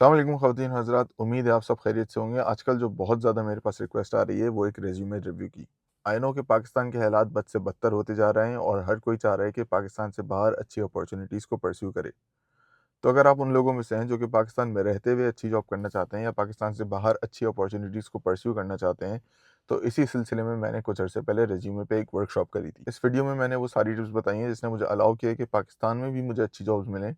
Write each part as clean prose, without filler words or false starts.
अस्सलाम वालेकुम ख़वातीन हज़रात, उम्मीद है आप सब खैरियत से होंगे। आजकल जो बहुत ज़्यादा मेरे पास रिक्वेस्ट आ रही है वो एक रेज़्यूमे रिव्यू की। आई नो कि पाकिस्तान के हालात बद से बदतर होते जा रहे हैं और हर कोई चाह रहा है कि पाकिस्तान से बाहर अच्छी अपॉर्चुनिटीज़ को परस्यू करे। तो अगर आप उन लोगों में से हैं जो कि पाकिस्तान में रहते हुए अच्छी जॉब करना चाहते हैं या पाकिस्तान से बाहर अच्छी अपॉर्चुनिटीज़ को परस्यू करना चाहते हैं, तो इसी सिलसिले में मैंने कुछ अर्से पहले रेज़्यूमे पे एक वर्कशॉप करी थी। इस वीडियो में मैंने वो सारी टिप्स बताई हैं जिसने मुझे अलाउ किया कि पाकिस्तान में भी मुझे अच्छी जॉब्स मिलें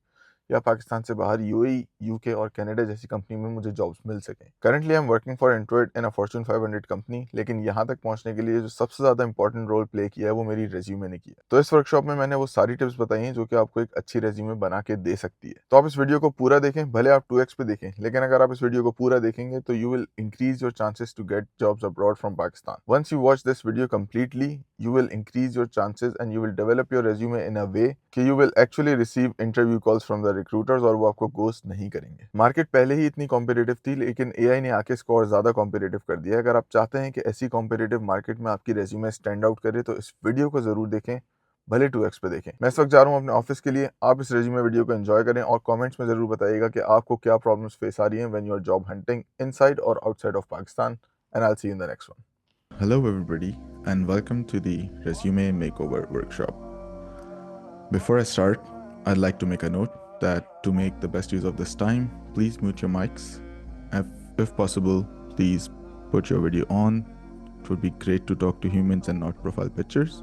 या पाकिस्तान से बाहर यूएई, यूके और कनाडा जैसी कंपनी में मुझे जॉब्स मिल सकें। Currently I am working for Introit in a fortune 500 company, लेकिन यहाँ तक पहुँचने के लिए जो सबसे ज़्यादा इंपॉर्टेंट रोल प्ले किया है वो मेरी रेज्यूमे ने किया। तो इस वर्कशॉप में मैंने वो सारी टिप्स बताई हैं जो कि आपको एक अच्छी रेज्यूमे बना के दे सकती है। तो आप इस वीडियो को पूरा देखें, भले आप 2x पे देखें, लेकिन अगर आप इस वीडियो को पूरा देखेंगे तो you will increase your chances to get jobs abroad from Pakistan. Once you watch this video completely, you will increase your chances and you will develop your resume in a way कि you will actually receive interview calls from the recruiters और वो आपको ghost नहीं करेंगे। Market पहले ही इतनी competitive थी, लेकिन एआई ने आके इसको और ज़्यादा कॉम्पिटिटिव कर दिया है। अगर आप चाहते हैं कि ऐसी कॉम्पिटिटिव मार्केट में आपकी रेज्यूमे स्टैंड आउट करे तो इस वीडियो को ज़रूर देखें, भले 2x पे देखें। मैं इस वक्त जा रहा हूँ अपने ऑफिस के लिए। आप इस रेज्यूमे वीडियो को एंजॉय करें और कमेंट्स में ज़रूर बताइएगा कि आपको क्या प्रॉब्लम्स फेस आ रही हैं when you are job hunting inside और outside of Pakistan, and I will see you in the next one. Hello, everybody, and welcome to the Resume Makeover Workshop. Before I start, I'd like to make a note that to make the best use of this time, please mute your mics. If possible, please put your video on. It would be great to talk to humans and not profile pictures.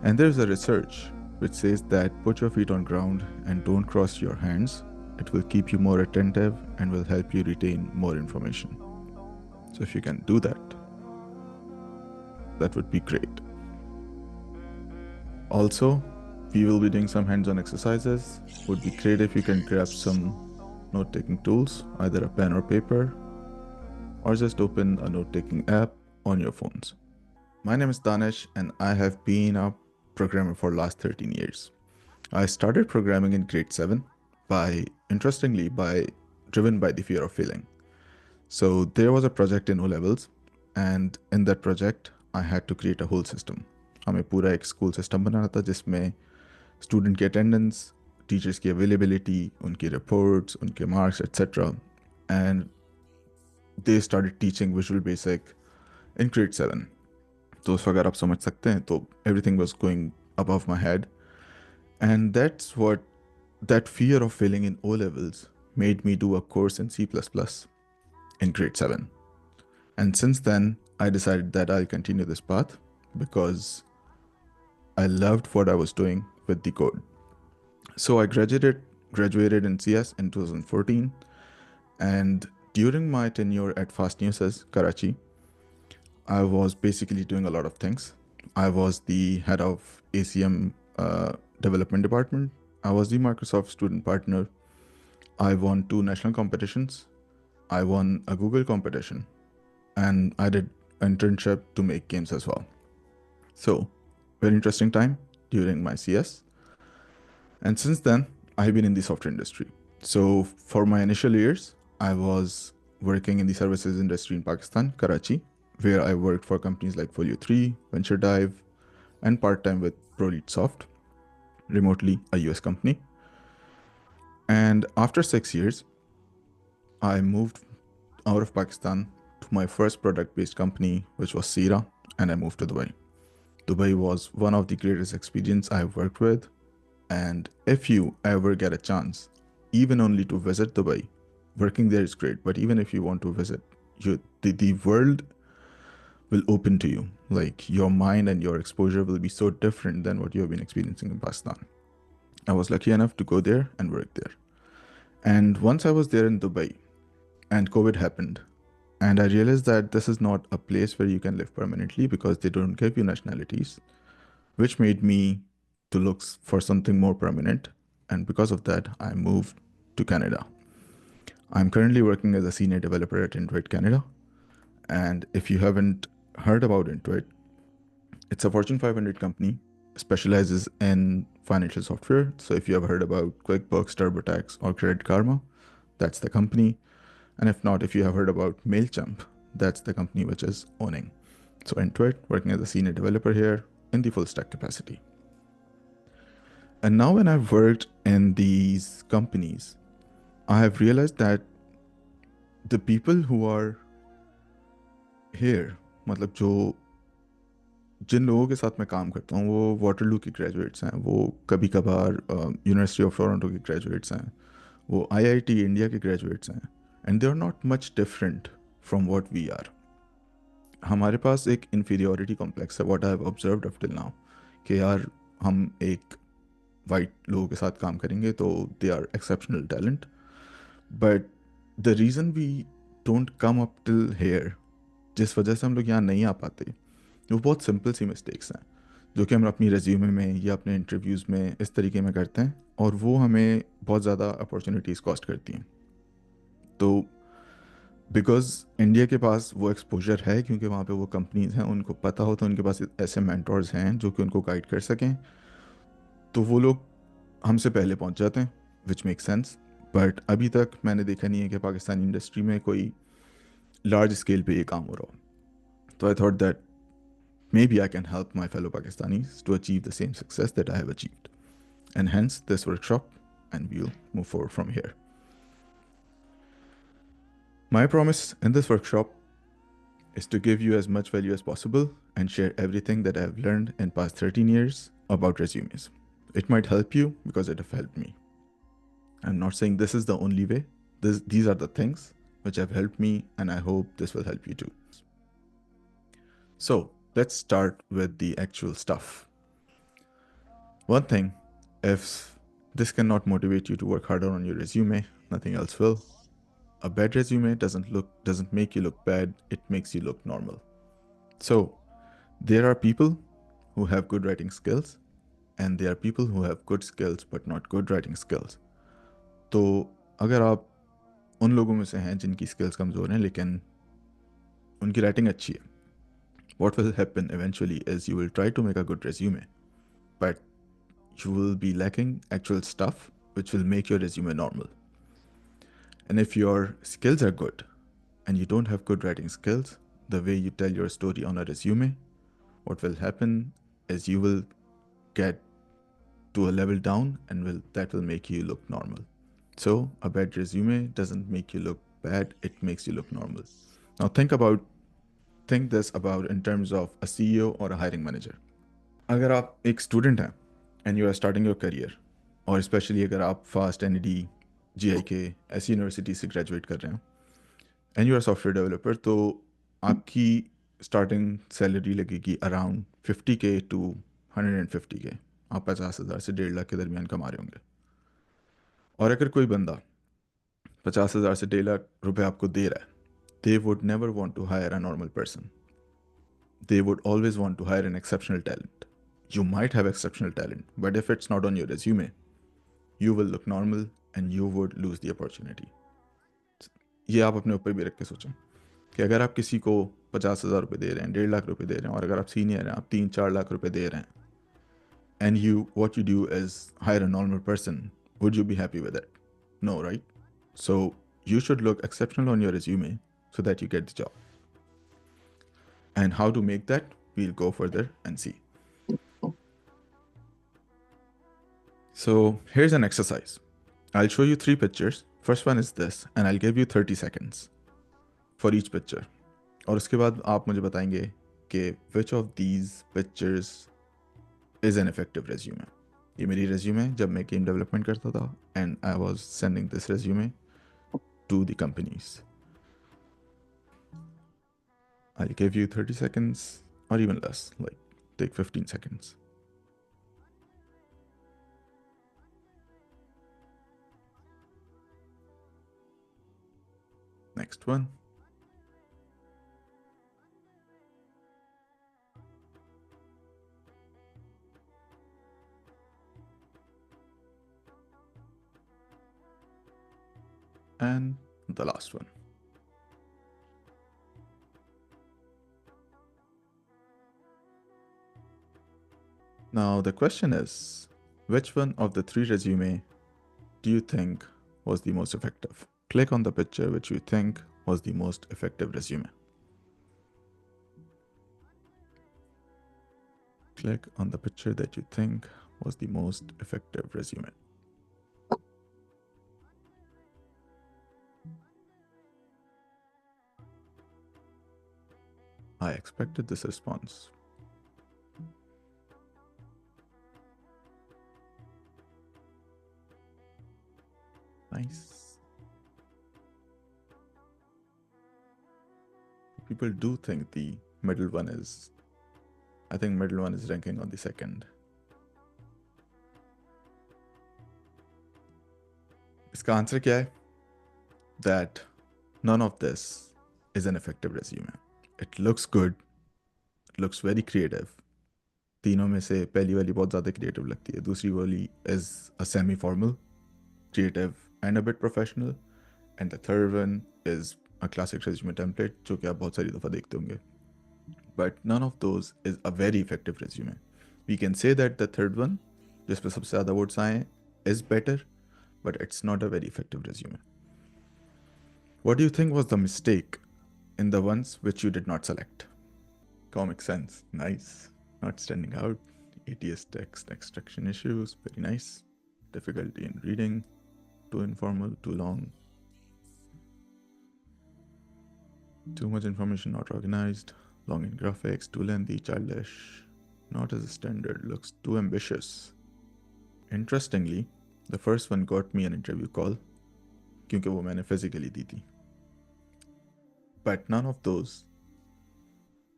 And there's a research which says that put your feet on ground and don't cross your hands. It will keep you more attentive and will help you retain more information. So if you can do that, that would be great. Also, we will be doing some hands-on exercises. Would be great if you can grab some note-taking tools, either a pen or paper, or just open a note-taking app on your phones. My name is Danish and I have been a programmer for last 13 years. I started programming in grade 7 interestingly, driven by the fear of failing. So there was a project in O-levels, and in that project, I had to create a whole system. हमें पूरा एक school system बनाना था जिसमें student की attendance, teachers की availability, उनकी reports, उनके marks etcetera, and they started teaching visual basic in grade 7. तो उस वक्त आप समझ सकते हैं, तो everything was going above my head, and that fear of failing in O levels made me do a course in C++ in grade 7. And since then, I decided that I'll continue this path because I loved what I was doing with the code. So I graduated in CS in 2014, and during my tenure at Fast News's Karachi, I was basically doing a lot of things. I was the head of ACM development department. I was the Microsoft student partner. I won 2 national competitions. I won a Google competition, and I did internship to make games as well. So, very interesting time during my CS. And since then, I've been in the software industry. So for my initial years, I was working in the services industry in Pakistan, Karachi, where I worked for companies like Folio 3, Venture Dive, and part-time with ProLead Soft, remotely a US company. And after 6 years, I moved out of Pakistan to my first product-based company, which was Sira, and I moved to Dubai. Dubai was one of the greatest experiences I've worked with. And if you ever get a chance, even only to visit Dubai, working there is great. But even if you want to visit, the world will open to you. Like, your mind and your exposure will be so different than what you have been experiencing in Pakistan. I was lucky enough to go there and work there. And once I was there in Dubai, and COVID happened, and I realized that this is not a place where you can live permanently because they don't give you nationalities, which made me to look for something more permanent. And because of that, I moved to Canada. I'm currently working as a senior developer at Intuit Canada. And if you haven't heard about Intuit, it's a Fortune 500 company, specializes in financial software. So if you have heard about QuickBooks, TurboTax, or Credit Karma, that's the company. And if not, if you have heard about MailChimp, that's the company which is owning. So Intuit, working as a senior developer here in the full stack capacity. And now when I've worked in these companies, I have realized that the people who are here, मतलब जो जिन लोगों के साथ मैं काम करता हूँ वो वाटरलू के ग्रेजुएट्स हैं, वो कभी कभार यूनिवर्सिटी ऑफ टोरंटो के ग्रेजुएट्स हैं, वो आईआईटी इंडिया के ग्रेजुएट्स हैं, and they are not much different from what we are. हमारे पास एक इन्फीरियोरिटी कॉम्प्लेक्स है, what I have observed up till now, कि यार हम एक वाइट लोगों के साथ काम करेंगे तो they are exceptional talent, but the reason we don't come up till here, जिस वजह से हम लोग यहाँ नहीं आ पाते, वो बहुत सिंपल सी मिस्टेक्स हैं जो कि हम अपनी रेज्यूमे में या अपने इंटरव्यूज़ में इस तरीके में करते हैं, और वो हमें बहुत ज़्यादा अपॉर्चुनिटीज़ कॉस्ट करती हैं. तो बिकॉज इंडिया के पास वो एक्सपोजर है, क्योंकि वहाँ पे वो कंपनीज हैं, उनको पता होता है, उनके पास ऐसे मेंटोर्स हैं जो कि उनको गाइड कर सकें, तो वो लोग हमसे पहले पहुँच जाते हैं, विच मेक सेंस. बट अभी तक मैंने देखा नहीं है कि पाकिस्तानी इंडस्ट्री में कोई लार्ज स्केल पे ये काम हो रहा हो. तो I thought that maybe I can help my fellow Pakistanis to achieve the same success that I have achieved. And hence this workshop, and we'll move forward from here. My promise in this workshop is to give you as much value as possible and share everything that I have learned in past 13 years about resumes. It might help you because it have helped me. I'm not saying this is the only way. These are the things which have helped me, and I hope this will help you too. So let's start with the actual stuff. One thing, if this cannot motivate you to work harder on your resume, nothing else will. A bad resume doesn't make you look bad, it makes you look normal. So, there are people who have good writing skills, and there are people who have good skills but not good writing skills. तो अगर आप उन लोगों में से हैं जिनकी skills कमज़ोर हैं लेकिन उनकी राइटिंग अच्छी है, what will happen eventually is you will try to make a good resume, but you will be lacking actual stuff which will make your resume normal. And if your skills are good and you don't have good writing skills, the way you tell your story on a resume, what will happen is you will get to a level down, and that will make you look normal. So a bad resume doesn't make you look bad, it makes you look normal. Now think this about in terms of a CEO or a hiring manager. अगर आप एक student हैं and you are starting your career, और specially अगर आप fast NED जीआईके ऐसी university से graduate कर रहे हैं and you are software developer, तो आपकी स्टार्टिंग सैलरी लगेगी अराउंड 50K to 150K. आप 50,000 से 1.5 लाख के दरमियान कमा रहे होंगे. और अगर कोई बंदा 50,000 से 1.5 लाख रुपए आपको दे रहा है, they would never want to hire a normal person. They would always want to hire an exceptional talent. You might have exceptional talent, but if it's not on your resume, you will look normal and you would lose the opportunity. ये आप अपने ऊपर भी रख के सोचें कि अगर आप किसी को 50,000 रुपये दे रहे हैं, 1.5 लाख रुपए दे रहे हैं, और अगर आप सीनियर हैं, आप 3-4 लाख रुपए दे रहे हैं, and what you do is hire a normal person, would you be happy with it? No, right? So you should look exceptional on your resume so that you get the job. And how to make that, we'll go further and see. So here's an exercise. I'll show you 3 pictures. First one is this, and I'll give you 30 seconds for each picture. और उसके बाद आप मुझे बताएंगे कि which of these pictures is an effective resume. ये मेरी resume है जब मैं game development करता था, and I was sending this resume to the companies. I'll give you 30 seconds or even less, like take 15 seconds. Next one. And the last one. Now the question is, which one of the 3 resume do you think was the most effective? Click on the picture which you think was the most effective resume. Click on the picture that you think was the most effective resume. I expected this response. Nice. People do think the middle one is, I think middle one is ranking on the second. इसका answer क्या है? That none of this is an effective resume. It looks good, it looks very creative. तीनों में से पहली वाली बहुत ज़्यादा creative लगती है. दूसरी वाली is a semi-formal, creative and a bit professional. And the third one is a classic resume template जो कि आप बहुत सारी दफ़ा देखते होंगे. But none of those is a very effective resume. We can say that the third one, जिस पे सबसे ज़्यादा votes आए, is better, but it's not a very effective resume. What do you think was the mistake in the ones which you did not select? Comic sense, nice. Not standing out. ATS text extraction issues, very nice. Difficulty in reading, too informal, too long. Too much information not organized, long in graphics, too lengthy, childish, not as a standard, looks too ambitious. Interestingly, the first one got me an interview call क्योंकि वो मैंने physically दी थी. But none of those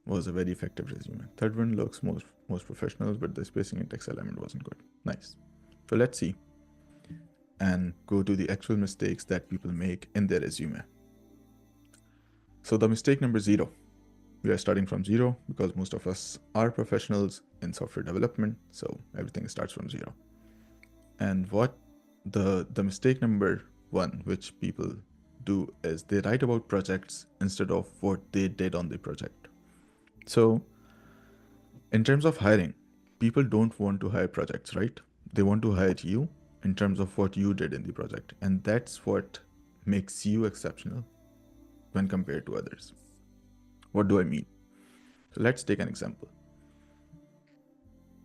was a very effective resume. Third one looks most professional, but the spacing and text alignment wasn't good. Nice. So let's see and go to the actual mistakes that people make in their resume. So the mistake number 0, we are starting from 0 because most of us are professionals in software development, so everything starts from 0. And what the mistake number 1 which people do is they write about projects instead of what they did on the project. So in terms of hiring, people don't want to hire projects, right? They want to hire you in terms of what you did in the project, and that's what makes you exceptional when compared to others. What do I mean? So let's take an example.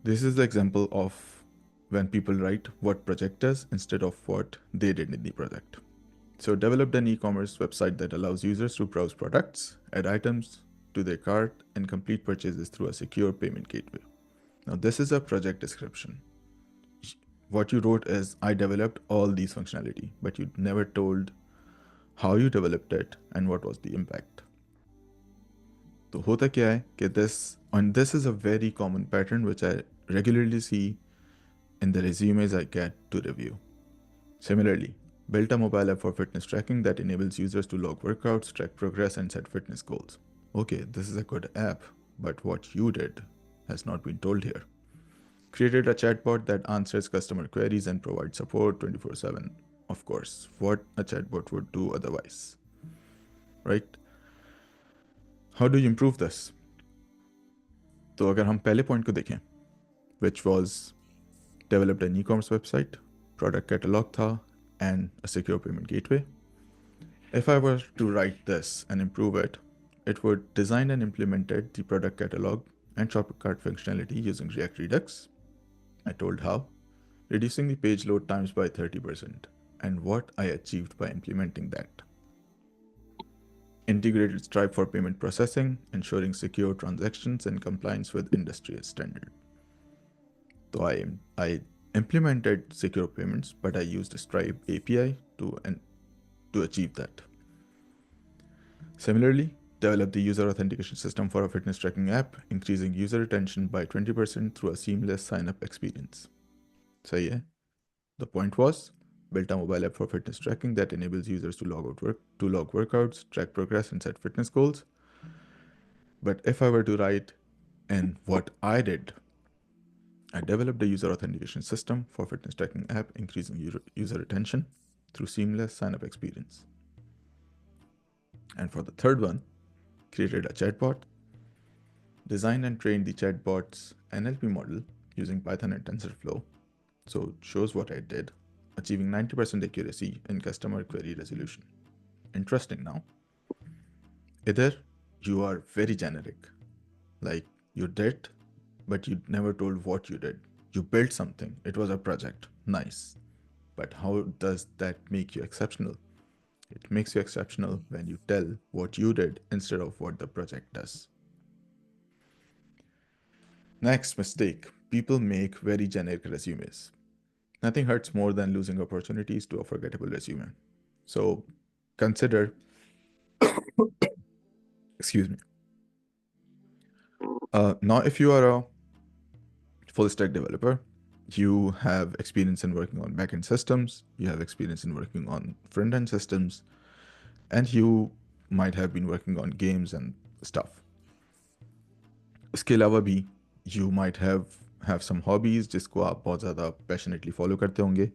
This is the example of when people write what project does instead of what they did in the project. So developed an e-commerce website that allows users to browse products, add items to their cart, and complete purchases through a secure payment gateway. Now this is a project description. What you wrote is, I developed all these functionality, but you never told how you developed it and what was the impact. तो होता क्या है कि this is a very common pattern which I regularly see in the resumes I get to review. Similarly, built a mobile app for fitness tracking that enables users to log workouts, track progress, and set fitness goals. Okay, this is a good app, but what you did has not been told here. Created a chatbot that answers customer queries and provides support 24/7. Of course, what a chatbot would do otherwise, right? How do you improve this? तो अगर हम पहले point को देखें, which was developed an e-commerce website, product catalog था, and a secure payment gateway. If I were to write this and improve it, it would design and implemented the product catalog and shopping cart functionality using React Redux. I told how, reducing the page load times by 30%, and what I achieved by implementing that. Integrated Stripe for payment processing, ensuring secure transactions and compliance with industry standard. So I implemented secure payments, but I used a Stripe API to achieve that. Similarly, developed the user authentication system for a fitness tracking app, increasing user retention by 20% through a seamless sign-up experience. So yeah, the point was, built a mobile app for fitness tracking that enables users to log workouts, track progress, and set fitness goals. But if I were to write in what I did, I developed a user authentication system for fitness tracking app, increasing user retention through seamless sign-up experience. And for the third one, created a chatbot, designed and trained the chatbot's NLP model using Python and TensorFlow. So it shows what I did, achieving 90% accuracy in customer query resolution. Interesting now. Either you are very generic, like you did, but you never told what you did. You built something, it was a project, nice. But how does that make you exceptional? It makes you exceptional when you tell what you did instead of what the project does. Next mistake, people make very generic resumes. Nothing hurts more than losing opportunities to a forgettable resume. So consider, excuse me. Now, if you are a full stack developer, you have experience in working on backend systems, you have experience in working on front end systems, and you might have been working on games and stuff. इसके अलावा भी you might have some hobbies जिसको आप बहुत ज़्यादा passionately follow करते होंगे,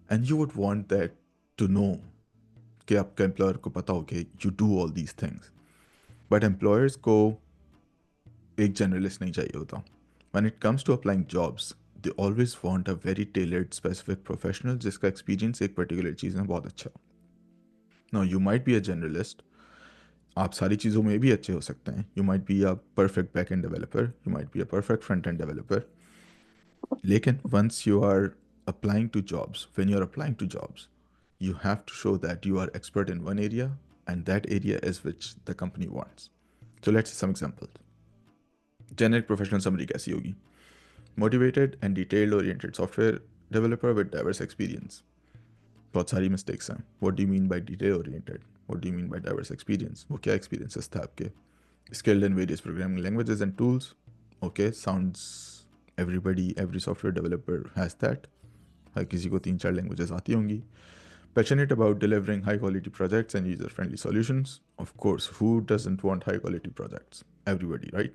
and you would want that to know कि आपके employer को पता हो कि you do all these things. But employers को एक generalist नहीं चाहिए होता. When it comes to applying jobs, they always want a very tailored, specific professional जिसका experience एक particular चीज़ में बहुत अच्छा हो. Now, you might be a generalist. आप सारी चीज़ों में भी अच्छे हो सकते हैं. You might be a perfect back-end developer. You might be a perfect front-end developer. लेकिन once you are applying to jobs, when you're applying to jobs, you have to show that you are expert in one area and that area is which the company wants. So let's see some examples. Generic professional summary कैसी होगी? Motivated and detailed oriented software developer with diverse experience. बहुत सारी mistakes हैं. What do you mean by detail oriented? What do you mean by diverse experience? वो क्या experiences थे आपके? Skilled in various programming languages and tools. Okay, sounds every software developer has that. हर किसी को 3-4 languages आती होंगी. Passionate about delivering high quality projects and user friendly solutions. Of course, who doesn't want high quality projects? Everybody, right?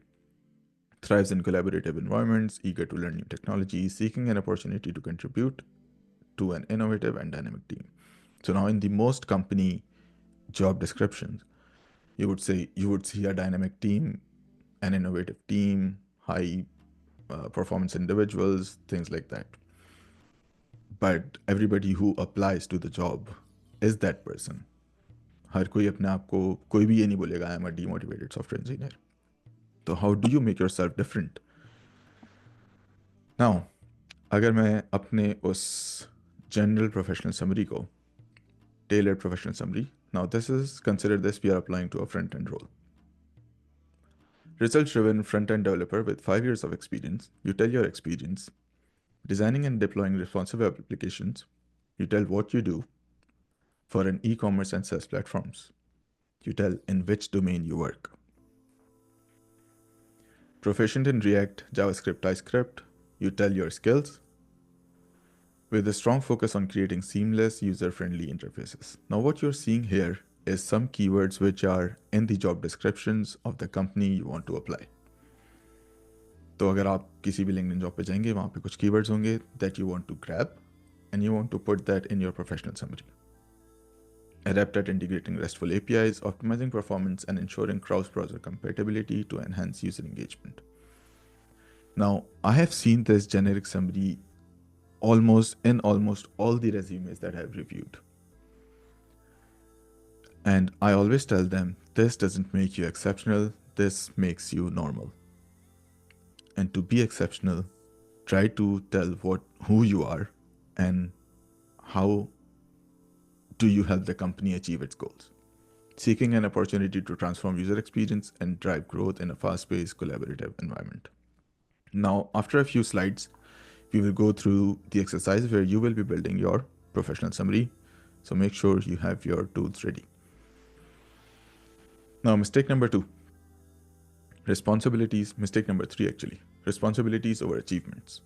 Thrives in collaborative environments, eager to learn new technologies, seeking an opportunity to contribute to an innovative and dynamic team. So now in the most company job descriptions, you would see a dynamic team, an innovative team, high performance individuals, things like that. But everybody who applies to the job is that person. हर कोई अपने आप को कोई भी ये नहीं बोलेगा I am a demotivated software engineer. तो how do you make yourself different? Now अगर मैं अपने उस जनरल प्रोफेशनल समरी को tailored professional summary. Now consider this, we are applying to a front-end role. Results-driven front-end developer with 5 years of experience. You tell your experience. Designing and deploying responsive applications. You tell what you do for an e-commerce and SaaS platforms. You tell in which domain you work. Proficient in React, JavaScript, TypeScript. You tell your skills with a strong focus on creating seamless, user-friendly interfaces. Now, what you're seeing here is some keywords which are in the job descriptions of the company you want to apply. तो अगर आप किसी भी LinkedIn job पे जाएंगे, वहाँ पे कुछ keywords होंगे that you want to grab and you want to put that in your professional summary. Adept at integrating RESTful APIs, optimizing performance, and ensuring cross-browser compatibility to enhance user engagement. Now, I have seen this generic summary almost all the resumes that I've reviewed. And I always tell them, this doesn't make you exceptional, this makes you normal. And to be exceptional, try to tell who you are and how do you help the company achieve its goals. Seeking an opportunity to transform user experience and drive growth in a fast-paced collaborative environment. Now, after a few slides, we will go through the exercise where you will be building your professional summary. So make sure you have your tools ready. Now, mistake number 2. Mistake number 3 actually. Responsibilities over achievements.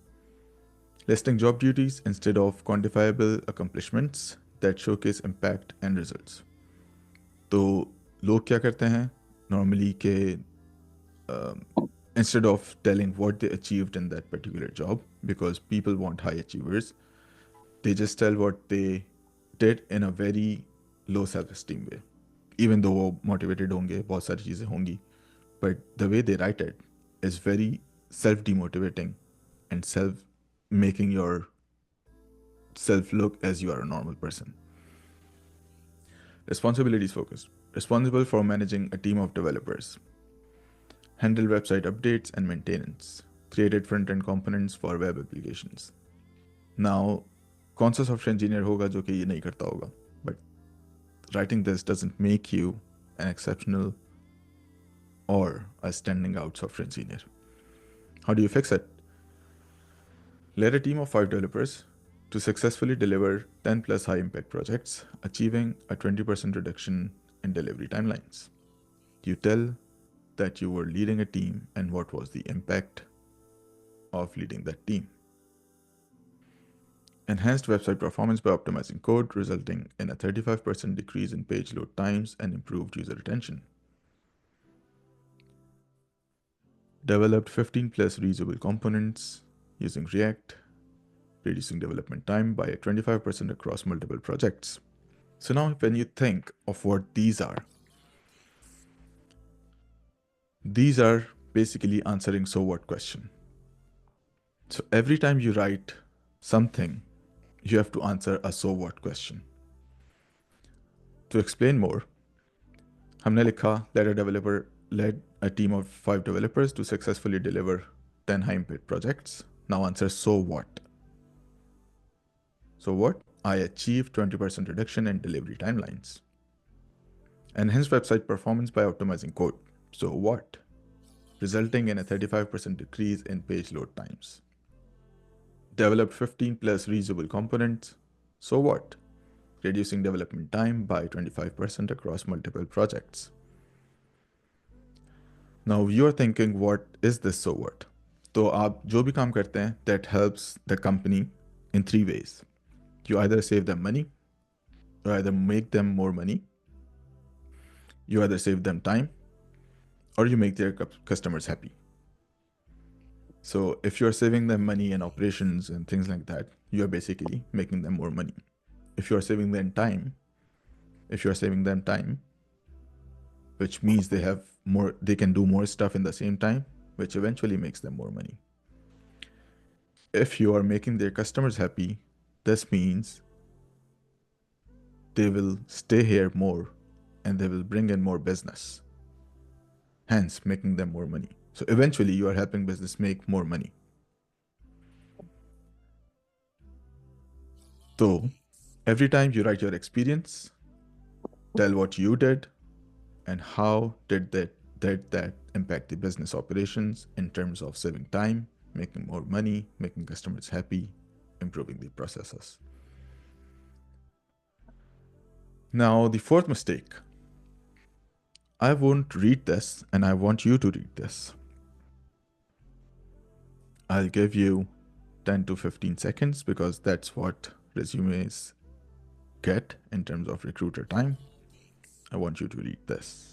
Listing job duties instead of quantifiable accomplishments that showcase impact and results. तो लोग क्या करते हैं normally के instead of telling what they achieved in that particular job, because people want high achievers, they just tell what they did in a very low self-esteem way. Even though वो motivated होंगे, बहुत सारी चीज़ें होंगी, but the way they write it is very self-demotivating and making yourself look as you are a normal person. Responsibilities focused. Responsible for managing a team of developers. Handle website updates and maintenance. Created front-end components for web applications. Now, कौन सा software engineer होगा जो कि ये नहीं करता होगा? But writing this doesn't make you an exceptional or a standing out software engineer. How do you fix it? Let a team of 5 developers to successfully deliver 10 plus high impact projects, achieving a 20% reduction in delivery timelines. You tell that you were leading a team and what was the impact of leading that team. Enhanced website performance by optimizing code, resulting in a 35% decrease in page load times and improved user retention. Developed 15 plus reusable components using React, reducing development time by 25% across multiple projects. So now when you think of what these are basically answering so what question. So every time you write something, you have to answer a so what question. To explain more, हमने लिखा led a team of 5 developers to successfully deliver 10 high impact projects. Now answer so what. So what? I achieved 20% reduction in delivery timelines. Enhanced website performance by optimizing code. So what? Resulting in a 35% decrease in page load times. Developed 15 plus reusable components. So what? Reducing development time by 25% across multiple projects. Now you're thinking, what is this so what? तो आप जो भी काम करते हैं, that helps the company in 3 ways. You either save them money, you either make them more money, you either save them time, or you make their customers happy. So if you're saving them money and operations and things like that, you're basically making them more money. If you're saving them time, which means they can do more stuff in the same time, which eventually makes them more money. If you are making their customers happy, this means they will stay here more and they will bring in more business, hence making them more money. So eventually you are helping business make more money. So every time you write your experience, tell what you did and how did that impact the business operations in terms of saving time, making more money, making customers happy, improving the processes. Now, the fourth mistake. I won't read this and I want you to read this. I'll give you 10 to 15 seconds because that's what resumes get in terms of recruiter time. I want you to read this.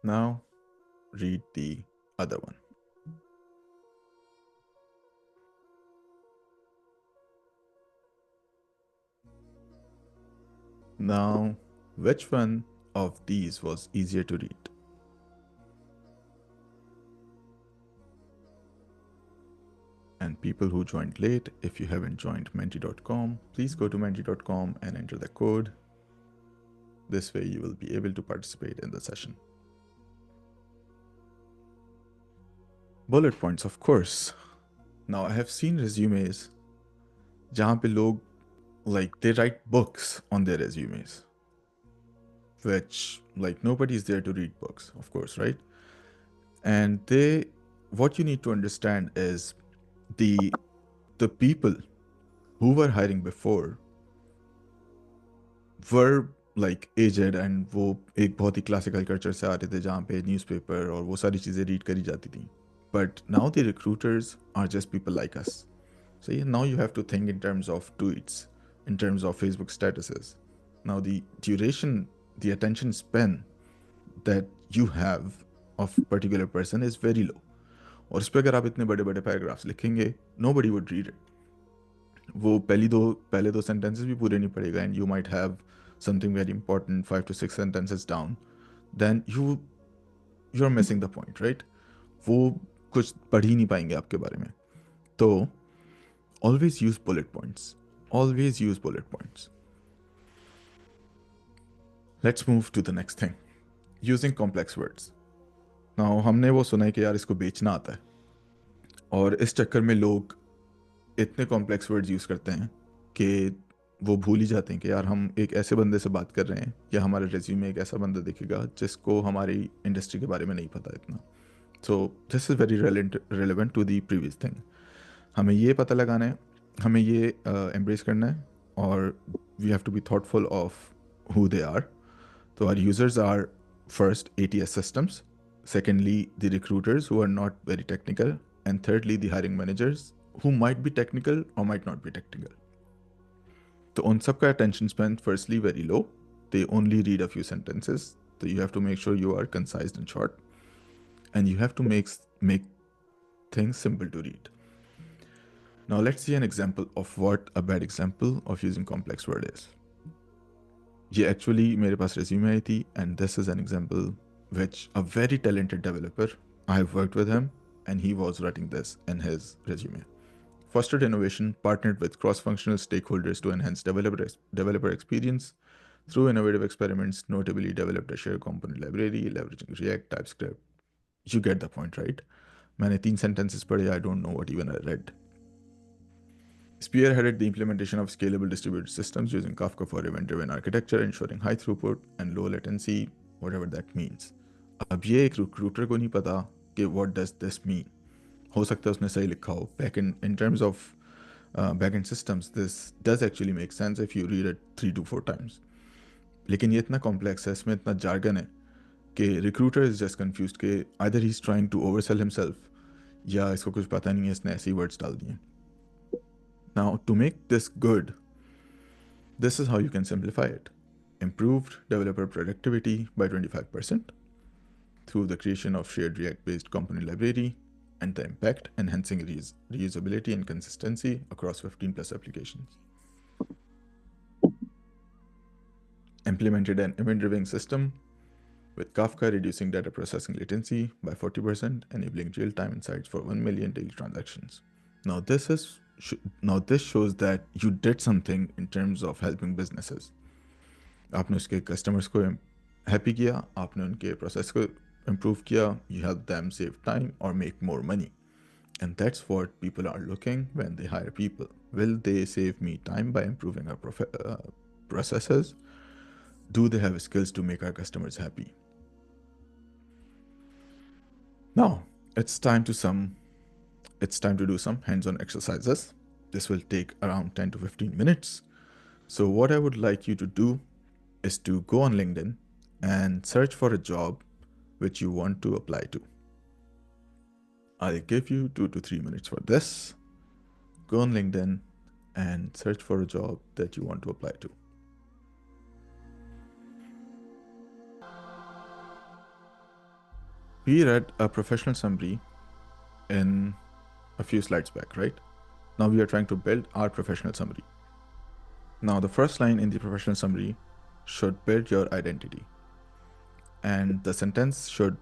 Now, read the other one. Now, which one of these was easier to read? And people who joined late, if you haven't joined menti.com, please go to menti.com and enter the code. This way you will be able to participate in the session. Bullet points, of course. Now, I have seen resumes jahan pe log, like, they write books on their resumes, which, like, nobody's there to read books, of course, right? And what you need to understand is the people who were hiring before were like aged and वो एक बहुत ही classical culture से आ रहे थे जहाँ पे newspaper और वो सारी चीज़ें read करी जाती थी. But now the recruiters are just people like us. So yeah, now you have to think in terms of tweets, in terms of Facebook statuses. Now the duration, the attention span that you have of particular person is very low. और उस पर अगर आप इतने बड़े बड़े paragraphs लिखेंगे, nobody would read it. वो पहले दो sentences भी पूरे नहीं पड़ेगा and you might have something very important 5 to 6 sentences down, then you're missing the point, right? वो कुछ पढ़ ही नहीं पाएंगे आपके बारे में. तो always use bullet points. Always use bullet points. Let's move to the next thing. Using complex words. Now, हमने वो सुना है कि यार इसको बेचना आता है और इस चक्कर में लोग इतने कॉम्प्लेक्स वर्ड्स यूज़ करते हैं कि वो भूल ही जाते हैं कि यार हम एक ऐसे बंदे से बात कर रहे हैं या हमारे रेज्यूमे में एक ऐसा बंदा दिखेगा जिसको हमारी इंडस्ट्री के बारे में नहीं पता इतना. So this is very relevant to the previous thing. हमें ये पता लगाना है, हमें ये एम्ब्रेस करना है, और we have to be thoughtful of who they are. तो our users are first ATS systems, secondly the recruiters who are not very technical, and thirdly the hiring managers who might be technical or might not be technical. तो उन सब का attention span firstly very low. They only read a few sentences. So you have to make sure you are concise and short, and you have to make things simple to read. Now let's see an example of what a bad example of using complex word is. ये actually मेरे पास resume आई थी, and this is an example which a very talented developer, I have worked with him, and he was writing this in his resume. Fostered innovation, partnered with cross-functional stakeholders to enhance developer experience through innovative experiments, notably developed a shared component library, leveraging React, TypeScript. You get the point, right? मैंने 3 sentences पढ़े, I don't know what even I read. Spearheaded the implementation of scalable distributed systems using Kafka for event-driven architecture, ensuring high throughput and low latency, whatever that means. अब ये एक recruiter को नहीं पता कि what does this mean. हो सकता है उसने सही लिखा हो. In terms of backend systems, this does actually make sense if you read it 3 to 4 times. लेकिन ये इतना complex है, इसमें इतना jargon है कि recruiter is just confused कि either he's trying to oversell himself या इसको कुछ पता नहीं है, इसने ऐसे ही words डाल दिए. Now, to make this good, this is how you can simplify it. Improved developer productivity by 25% through the creation of shared React-based component library, and the impact enhancing reusability and consistency across 15 plus applications. Implemented an event-driven system with Kafka reducing data processing latency by 40%, enabling real-time insights for 1 million daily transactions. Now this shows that you did something in terms of helping businesses. आपने उसके customers को happy किया, आपने उनके process को improve किया, you help them save time or make more money. And that's what people are looking when they hire people. Will they save me time by improving our processes? Do they have skills to make our customers happy? Now, it's time to do some hands-on exercises. This will take around 10 to 15 minutes. So what I would like you to do is to go on LinkedIn and search for a job which you want to apply to. I'll give you 2 to 3 minutes for this. Go on LinkedIn and search for a job that you want to apply to. We read a professional summary in a few slides back, right? Now we are trying to build our professional summary. Now the first line in the professional summary should build your identity, and the sentence should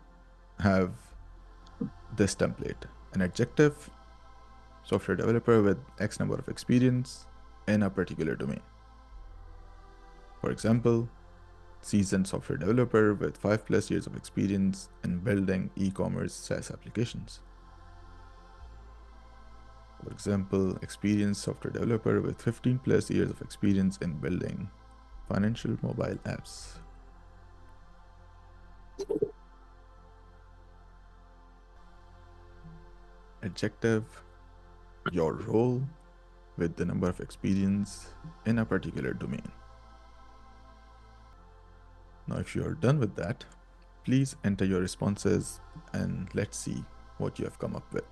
have this template: an adjective, software developer with X number of experience in a particular domain. For example, seasoned software developer with 5+ years of experience in building e-commerce SaaS applications. For example, experienced software developer with 15+ years of experience in building financial mobile apps. Adjective, your role with the number of experience in a particular domain. Now, if you are done with that, please enter your responses and let's see what you have come up with.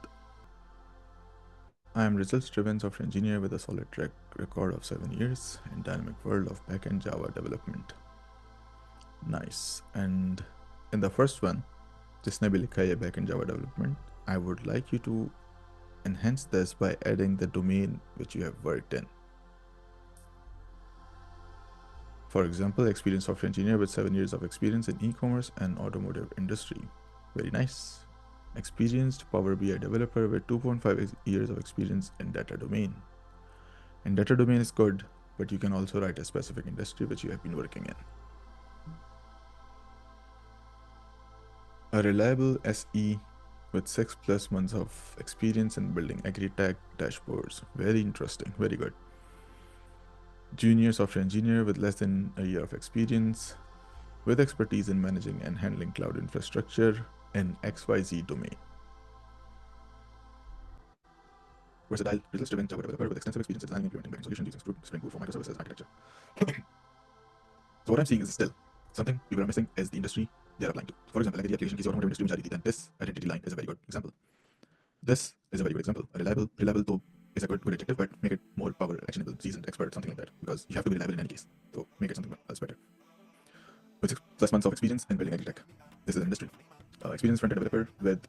I am results-driven software engineer with a solid track record of 7 years in dynamic world of backend Java development. Nice. And in the first one, जिसने भी लिखा है backend Java development, I would like you to enhance this by adding the domain which you have worked in. For example, experienced software engineer with 7 years of experience in e-commerce and automotive industry. Very nice. Experienced Power BI developer with 2.5 years of experience in data domain. And data domain is good, but you can also write a specific industry which you have been working in. A reliable SE with 6+ months of experience in building agri-tech dashboards. Very interesting, very good. junior software engineer with less than a year of experience, with expertise in managing and handling cloud infrastructure in XYZ domain. Versatile, results-driven Java developer with extensive experience designing and implementing backend solutions using Spring Boot for microservices architecture. So what I'm seeing is still something people are missing is the industry they're applying to. For example, अगर ये application किसी automotive industry में जा रही थी, then this identity line is a very good example. This is a very good example. A reliable तो is a good adjective, but make it more power, actionable, seasoned, expert, something like that, because you have to be reliable in any case. So make it something else better. With 6+ months of experience in building agri-tech, this is an industry. Experienced front-end developer with.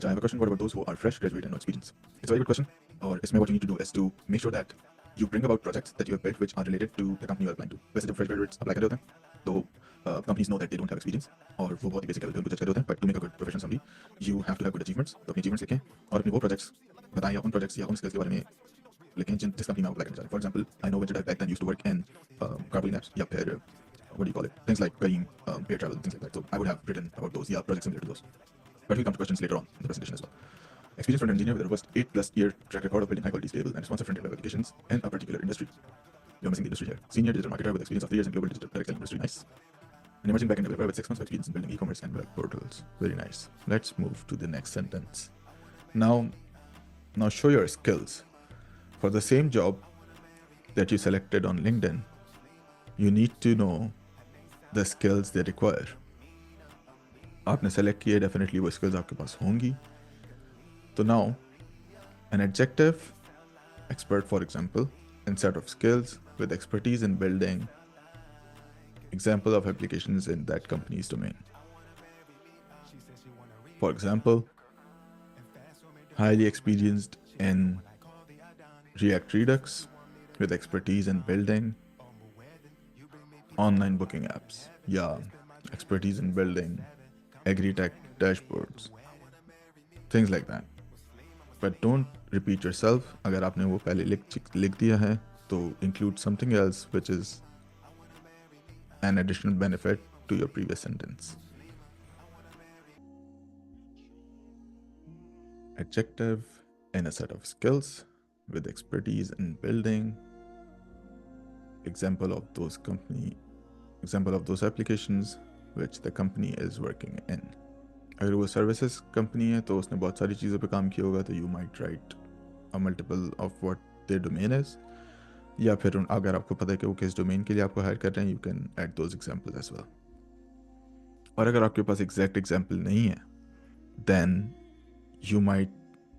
I have a question. What about those who are fresh graduate and no experience? It's a very good question. Or इसमें what you need to do is to make sure that you bring about projects that you have built which are related to the company you are applying to. वैसे जब fresh graduates apply कर रहे होते हैं तो companies know that they don't have experience और वो बहुत ही basic level पे उनको judge कर रहे होते हैं. But to make a good professional summary, you have to have good achievements. तो अपनी achievements लिखें और अपने वो projects बताएं या उन projects या उन skills के बारे में लिखें जिस company में आप apply करना चाह रहे हैं. For example, I know which back then used to work in carpooling apps या फिर what do you call it? Things like paying paid travel, things like that. So I would have written about those, yeah, projects similar to those. But we'll come to questions later on in the presentation as well. Experienced front engineer with a robust 8+ year track record of building high quality, scalable, and responsive front end web applications in a particular industry. You're missing the industry here. Senior digital marketer with experience of 3 years in global digital direct selling industry. Nice. An emerging backend developer with 6 months of experience in building e-commerce and web portals. Very nice. Let's move to the next sentence. Now show your skills. For the same job that you selected on LinkedIn, you need to know the skills they require. आपने select किए, definitely वो skills आपके पास होंगी. So now, an adjective, expert for example, and set of skills with expertise in building example of applications in that company's domain. For example, highly experienced in React Redux with expertise in building online booking apps. Yeah, expertise in building agri-tech dashboards, things like that. But don't repeat yourself. अगर आपने वो पहले लिख दिया है तो include something else which is an additional benefit to your previous sentence. Adjective and a set of skills with expertise in building example of those applications which the company is working in. अगर वो services company है तो उसने बहुत सारी चीज़ों पे काम किया होगा तो you might right a multiple of what there domain is, या फिर अगर आपको पता है कि वो किस डोमेन के लिए आपको हायर कर रहे हैं, you can add those examples as well. और अगर आपके पास एग्जैक्ट एग्जांपल नहीं है then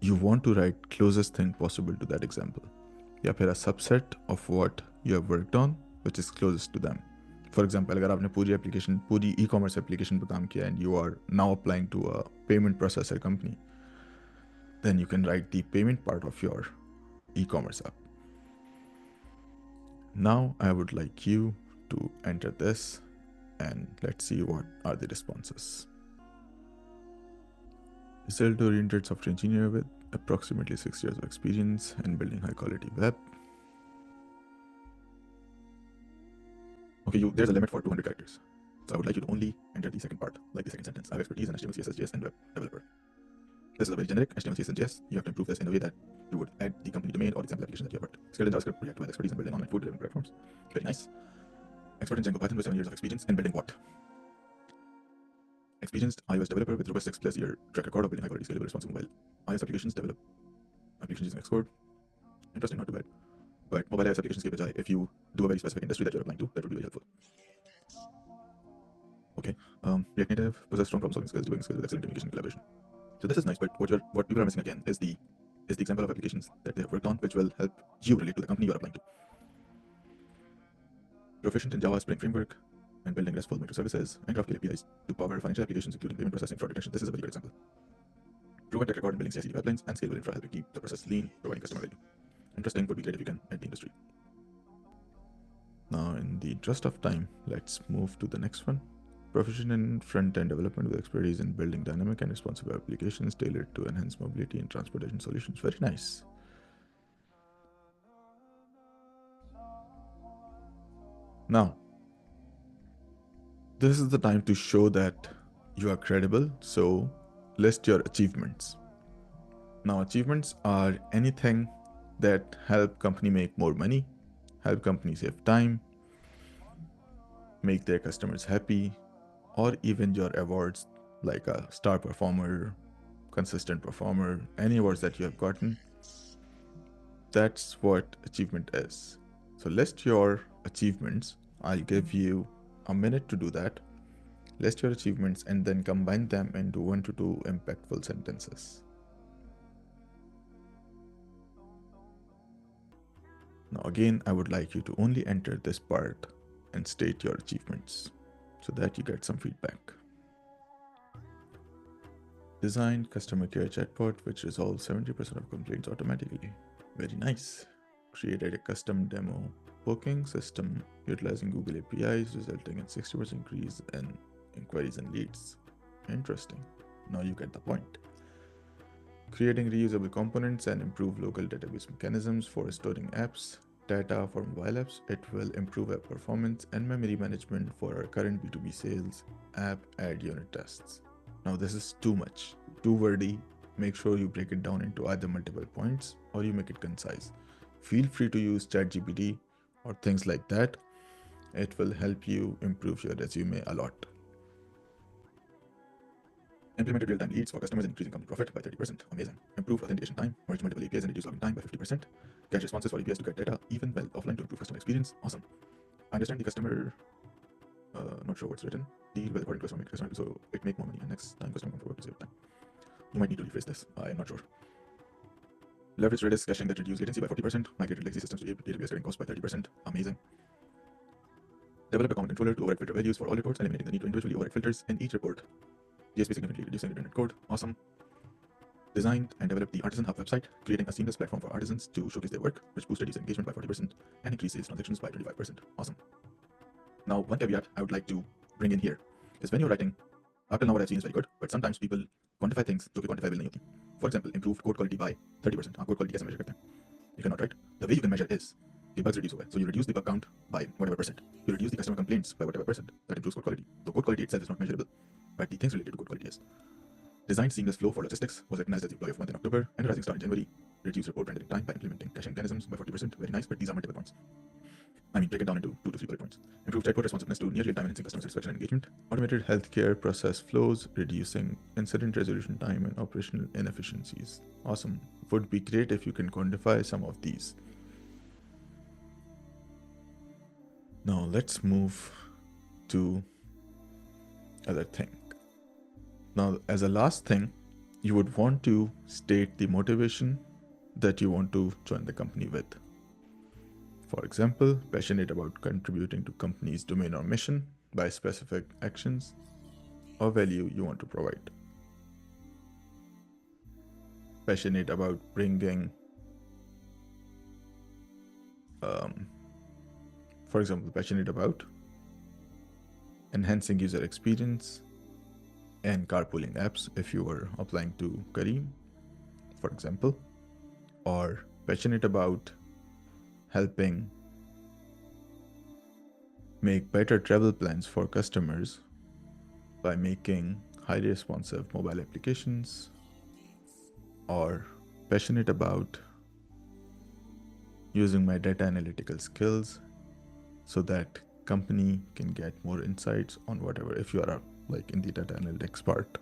you want to write closest thing possible to that example, या फिर a subset of what you have worked on which is closest to them. For example, अगर आपने पूरी e-commerce application पे काम किया and you are now applying to a payment processor company, then you can write the payment part of your e-commerce app. Now I would like you to enter this and let's see what are the responses. Result-oriented software engineer with approximately 6 years of experience in building high-quality web. Okay, there's a limit for 200 characters. So I would like you to only enter the second part, like the second sentence. I have expertise in HTML, CSS, JS, and web developer. This is a very generic HTML, CSS, and JS. You have to improve this in a way that you would add the company domain or example application that you have worked. Skilled in JavaScript, React with expertise in building online food delivery platforms. Very nice. Expert in Django Python with 7 years of experience in building what? Experienced iOS developer with robust 6+ year track record of building high quality, scalable, responsive mobile iOS applications, develop applications using Xcode. Interesting, not too bad. But mobile iOS applications के बजाय, if you do a very specific industry that you're applying to, that would be very helpful. Okay, React Native possesses strong problem-solving skills, doing skills with excellent communication and collaboration. So this is nice, but what people are missing again is the example of applications that they have worked on, which will help you relate to the company you are applying to. Proficient in Java, Spring Framework, and building RESTful microservices and GraphQL APIs to power financial applications, including payment processing, fraud detection. This is a very good example. Proven track record in building CI/CD pipelines and scalable infra, helping keep the process lean, providing customer value. Interesting, would be great if you can add the industry. Now, in the interest of time, let's move to the next one. Proficient in front-end development with expertise in building dynamic and responsive applications tailored to enhance mobility and transportation solutions. Very nice. Now, this is the time to show that you are credible, so list your achievements. Now, achievements are anything that help company make more money, help companies save time, make their customers happy, or even your awards like a star performer, consistent performer, any awards that you have gotten. That's what achievement is. So list your achievements. I'll give you a minute to do that. List your achievements and then combine them into 1 to 2 impactful sentences. Now again, I would like you to only enter this part and state your achievements so that you get some feedback. Designed customer care chatbot which resolves 70% of complaints automatically. Very nice. Created a custom demo booking system utilizing Google APIs, resulting in 60% increase in inquiries and leads. Interesting. Now you get the point. Creating reusable components and improve local database mechanisms for storing apps, data for mobile apps. It will improve app performance and memory management for our current B2B sales app ad unit tests. Now this is too much, too wordy. Make sure you break it down into either multiple points or you make it concise. Feel free to use ChatGPT or things like that. It will help you improve your resume a lot. Implemented real-time leads for customers and increasing company profit by 30%. Amazing. Improve authentication time, merge multiple APIs and reduce login time by 50%. Catch responses for APIs to get data, even well offline to improve customer experience. Awesome. Understand the customer, not sure what's written. Deal with according to customer, so it make more money and next time customer come for work to save time. You might need to rephrase this, I'm not sure. Leverage Redis caching that reduce latency by 40%. Migrated legacy systems to AWS cutting cost by 30%. Amazing. Develop a common controller to override filter values for all reports, eliminating the need to individually override filters in each report. GSP significantly reducing redundant code. Awesome. Designed and developed the Artisan Hub website, creating a seamless platform for artisans to showcase their work, which boosted user engagement by 40% and increased sales transactions by 25%. Awesome. Now, one caveat I would like to bring in here is when you're writing, up till now what I've seen is very good, but sometimes people quantify things जो कि quantifiable नहीं होती. For example, improved code quality by 30%. आप code quality कैसे measure करते हैं? You cannot, right? The way you can measure is the bugs reduce हुआ है. So you reduce the bug count by whatever percent. You reduce the customer complaints by whatever percent. That improves code quality. The code quality itself is not measurable, but the things related to code quality is. Designed seamless flow for logistics, was recognized as the employee of the month in October, and a rising star in January. Reduced report rendering time by implementing caching mechanisms by 40%. Very nice, but these are multiple points. I mean, break it down into 2 to 3 bullet points. Improved chatbot responsiveness to near real-time enhancing customer satisfaction and engagement. Automated healthcare process flows, reducing incident resolution time and operational inefficiencies. Awesome. Would be great if you can quantify some of these. Now let's move to other thing. Now, as a last thing, you would want to state the motivation that you want to join the company with. For example, passionate about contributing to company's domain or mission by specific actions or value you want to provide. Passionate about bringing, for example, passionate about enhancing user experience and carpooling apps if you were applying to Kareem, for example, or passionate about helping make better travel plans for customers by making highly responsive mobile applications, or passionate about using my data analytical skills so that company can get more insights on whatever, if you are like in the data analytics part,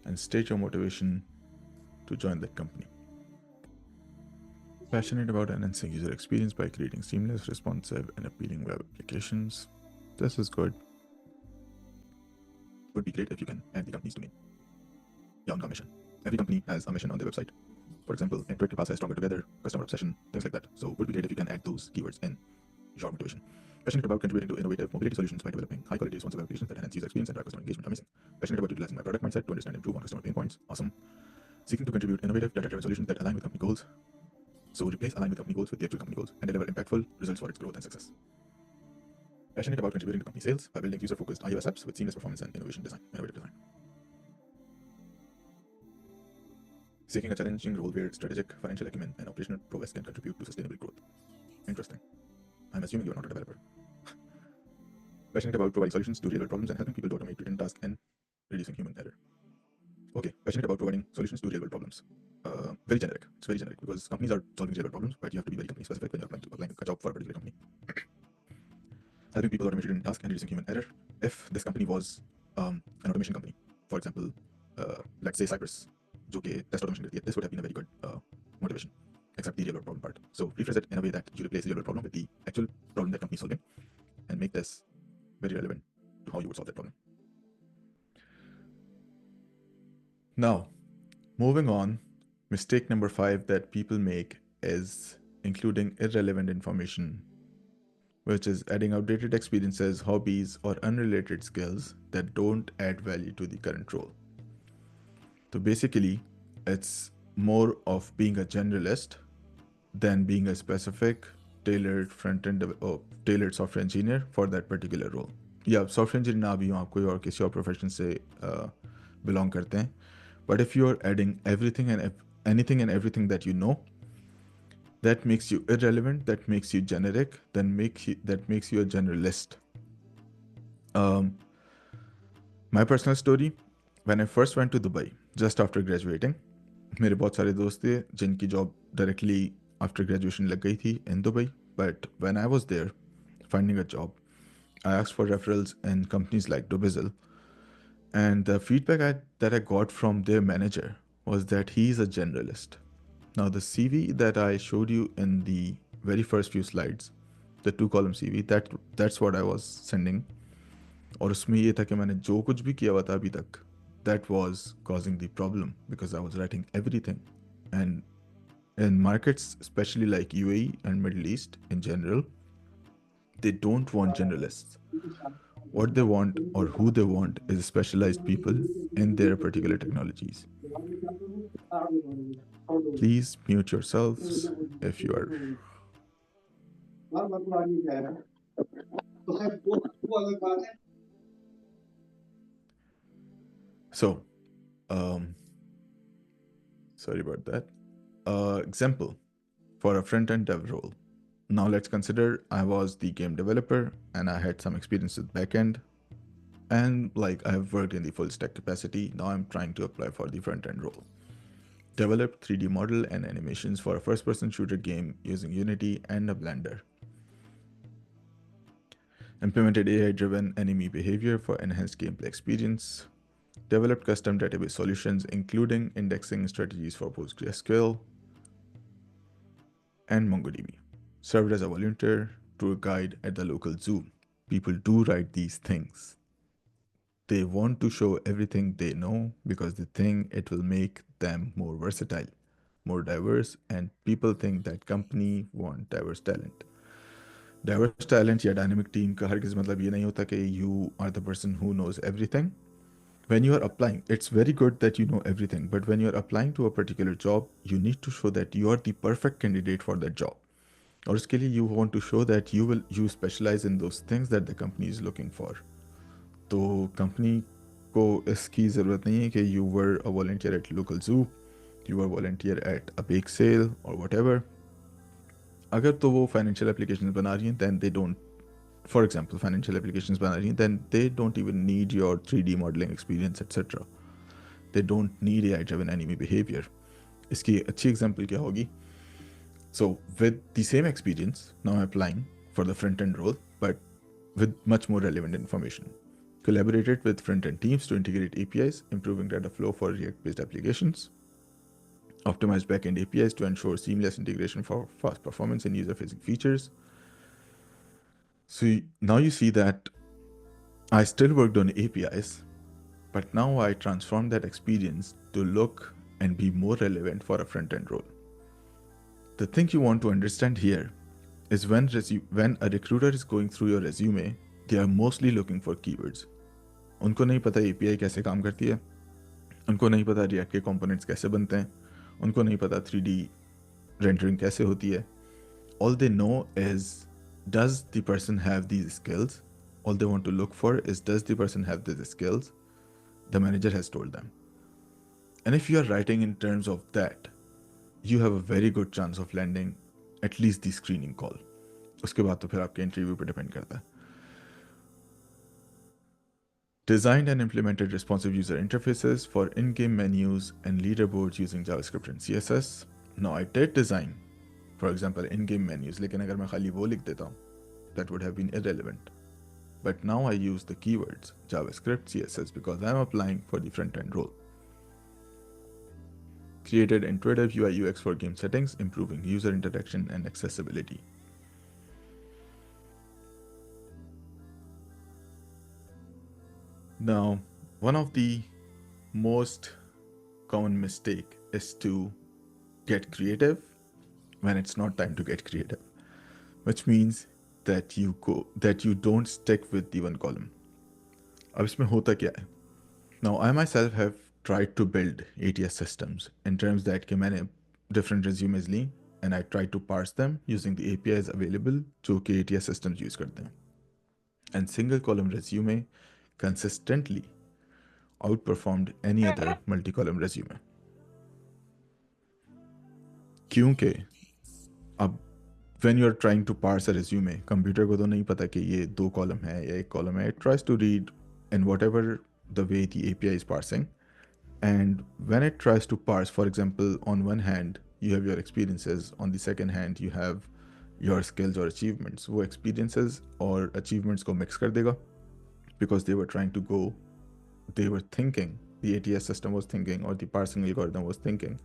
and state your motivation to join that company. Passionate about enhancing user experience by creating seamless, responsive, and appealing web applications. This is good. Would be great if you can add the company's domain. Yeah, on mission. Every company has a mission on their website. For example, Enter to Pass has Stronger Together, Customer Obsession, things like that. So it would be great if you can add those keywords in your motivation. Passionate about contributing to innovative mobility solutions by developing high-quality responsive applications that enhance user experience and drive customer engagement. Amazing. Passionate about utilizing my product mindset to understand and improve on customer pain points. Awesome. Seeking to contribute innovative data-driven solutions that align with company goals. So replace align with company goals with the actual company goals and deliver impactful results for its growth and success. Passionate about contributing to company sales by building user-focused iOS apps with seamless performance and innovative design. Seeking a challenging role where strategic, financial acumen, and operational prowess can contribute to sustainable growth. Interesting. I'm assuming you're not a developer. Passionate about providing solutions to real-world problems and helping people to automate routine tasks and reducing human error. Okay, passionate about providing solutions to real-world problems. very generic. It's very generic because companies are solving real problems, but you have to be very company specific when you're applying a job for a particular company. Helping people automate routine tasks and reducing human error. If this company was an automation company, for example, let's say Cypress, जो कि test automation करती है, this would have been a very good motivation, except the real world problem part. So rephrase it in a way that you replace the real world problem with the actual problem that company is solving, and make this very relevant to how you would solve that problem. Now, moving on, mistake number 5 that people make is including irrelevant information, which is adding outdated experiences, hobbies, or unrelated skills that don't add value to the current role. So basically, it's more of being a generalist than being a specific, tailored front-end or tailored software engineer for that particular role. या software engineer ना भी हो, आप कोई और किसी और profession से belong करते हैं, but if you're adding everything and anything and everything that you know, that makes you irrelevant, that makes you generic, that makes you a generalist. My personal story, when I first went to Dubai just after graduating, मेरे बहुत सारे दोस्त थे जिनकी job directly after graduation लग गई थी in Dubai, but when I was there finding a job, I asked for referrals in companies like Dubizzle, and the feedback that I got from their manager was that he's a generalist. Now, the CV that I showed you in the very first few slides, the 2-column CV, that's what I was sending. और उसमें ये था कि मैंने जो कुछ भी किया हुआ था अभी तक, that was causing the problem because I was writing everything. And in markets, especially like UAE and Middle East in general, they don't want generalists. What they want or who they want is specialized people in their particular technologies. Please mute yourselves if you are. So, sorry about that. Example for a front-end dev role. Now let's consider I was the game developer and I had some experience with backend, and like I've worked in the full stack capacity. Now I'm trying to apply for the front-end role. Developed 3D model and animations for a first-person shooter game using Unity and a Blender. Implemented AI-driven enemy behavior for enhanced gameplay experience. Developed custom database solutions, including indexing strategies for PostgreSQL and MongoDB. Served as a volunteer tour guide at the local zoo. People do write these things. They want to show everything they know because they think it will make them more versatile, more diverse, and people think that company want diverse talent. Diverse talent या dynamic team का हरगिज़ मतलब ये नहीं होता कि you are the person who knows everything. When you are applying, it's very good that you know everything, but when you're applying to a particular job, you need to show that you are the perfect candidate for that job. और उसके लिए you want to show that you specialize in those things that the company is looking for. तो company को इसकी ज़रूरत नहीं है कि you were a volunteer at local zoo, you were a volunteer at a bake sale or whatever. अगर तो वो financial applications बना रही हैं, then they don't, for example, financial applications बना रही हैं, then they don't even need your 3D modeling experience, etc. They don't need AI-driven enemy behavior. इसकी अच्छी example क्या होगी? So with the same experience, now I'm applying for the front-end role, but with much more relevant information. Collaborated with front-end teams to integrate APIs, improving data flow for React-based applications. Optimized back-end APIs to ensure seamless integration for fast performance and user-facing features. So now you see that I still worked on APIs, but now I transformed that experience to look and be more relevant for a front-end role. The thing you want to understand here is when a recruiter is going through your resume, they are mostly looking for keywords. उनको नहीं पता API कैसे काम करती है, उनको नहीं पता React के components कैसे बनते हैं, उनको नहीं पता 3D rendering कैसे होती है. All they know is, does the person have these skills? All they want to look for is, does the person have these skills? The manager has told them. And if you are writing in terms of that, you have a very good chance of landing at least the screening call. उसके बाद तो फिर आपके interview पे depend करता है. Designed and implemented responsive user interfaces for in-game menus and leaderboards using JavaScript and CSS. Now I did design, for example, in-game menus, लेकिन अगर मैं खाली वो लिख देता हूँ, that would have been irrelevant. But now I use the keywords JavaScript, CSS because I'm applying for the front-end role. Created intuitive UI UX for game settings, improving user interaction and accessibility. Now, one of the most common mistake is to get creative when it's not time to get creative, which means that you don't stick with the one column. अब इसमें होता क्या है? Now, I myself have tried to build ATS systems in terms that कि मैंने different resumes Lee and I tried to parse them using the APIs available जो कि ATS systems use करते हैं. And single column resume consistently outperformed any other multi-column resume. क्योंकि अब when you're trying to parse a resume, computer को तो नहीं पता कि ये 2 column है या 1 column है. It tries to read in whatever the way the API is parsing. And when it tries to parse, for example, on one hand, you have your experiences, on the second hand, you have your skills or achievements. वो experiences और achievements को mix कर देगा because they were trying to go, they were thinking, the ATS system was thinking or the parsing algorithm was thinking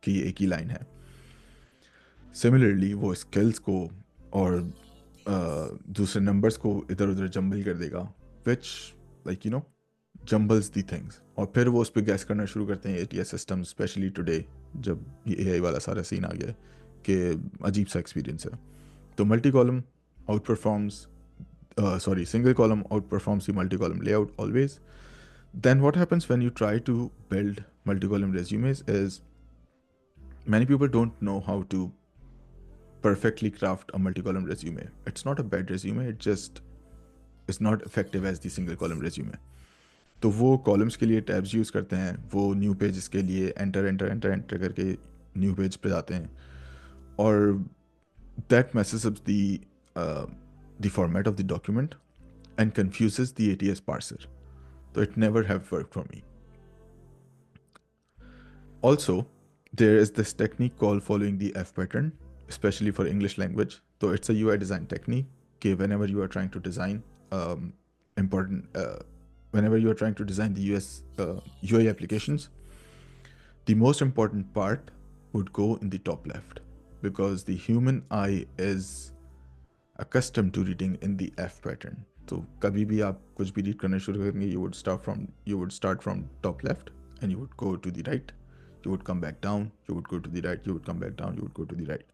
कि ये एक ही line है. Similarly, वो skills को और दूसरे numbers को इधर उधर jumble कर देगा, which like you know jumbles the things. और फिर वो उस पर गैस करना शुरू करते हैं ATS सिस्टम, स्पेशली टुडे जब ये AI वाला सारा सीन आ गया कि अजीब सा एक्सपीरियंस है. तो multi column single column outperforms the multi-column layout always. Then what happens when you try to build multi-column resumes is many people don't know how to perfectly craft a multi-column resume. It's not a bad resume, it just is not effective as the single column resume. तो वो columns के लिए tabs use करते हैं, वो new pages के लिए enter करके न्यू पेज पे जाते हैं और that messes up the format of the document and confuses the ATS parser. So it never have worked for me. Also, there is this technique called following the F pattern, especially for English language. So it's a UI design technique. Okay, whenever you are trying to design whenever you are trying to design the UI applications, the most important part would go in the top left because the human eye is accustomed to reading in the F pattern. So कभी भी आप कुछ भी read करना शुरू करेंगे, you would start from top left and you would go to the right, you would come back down, you would go to the right, you would come back down, you would go to the right.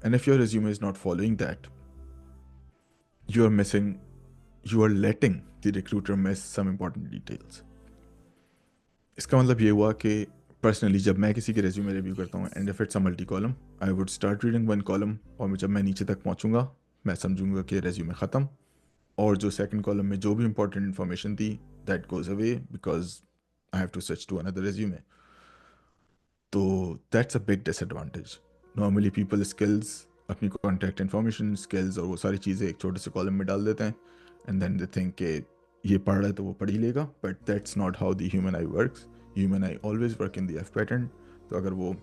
And if your resume is not following that, you are letting the recruiter miss some important details. इसका मतलब ये हुआ कि personally जब मैं किसी के resume review करता हूँ and if it's a multi column, I would start reading one column और जब मैं नीचे तक पहुँचूंगा मैं समझूंगा कि रेज्यूमे ख़त्म, और जो सेकंड कॉलम में जो भी इंपॉर्टेंट इन्फॉर्मेशन थी that goes away because I have to switch to another resume. तो that's a big disadvantage. Normally people skills, अपनी कॉन्टैक्ट इन्फॉर्मेशन, स्किल्स और वो सारी चीज़ें एक छोटे से कॉलम में डाल देते हैं एंड देन दे थिंक कि ये पढ़ रहा है तो वो पढ़ ही लेगा, but that's not how the human eye works. Human eye always work in the F pattern. तो अगर वो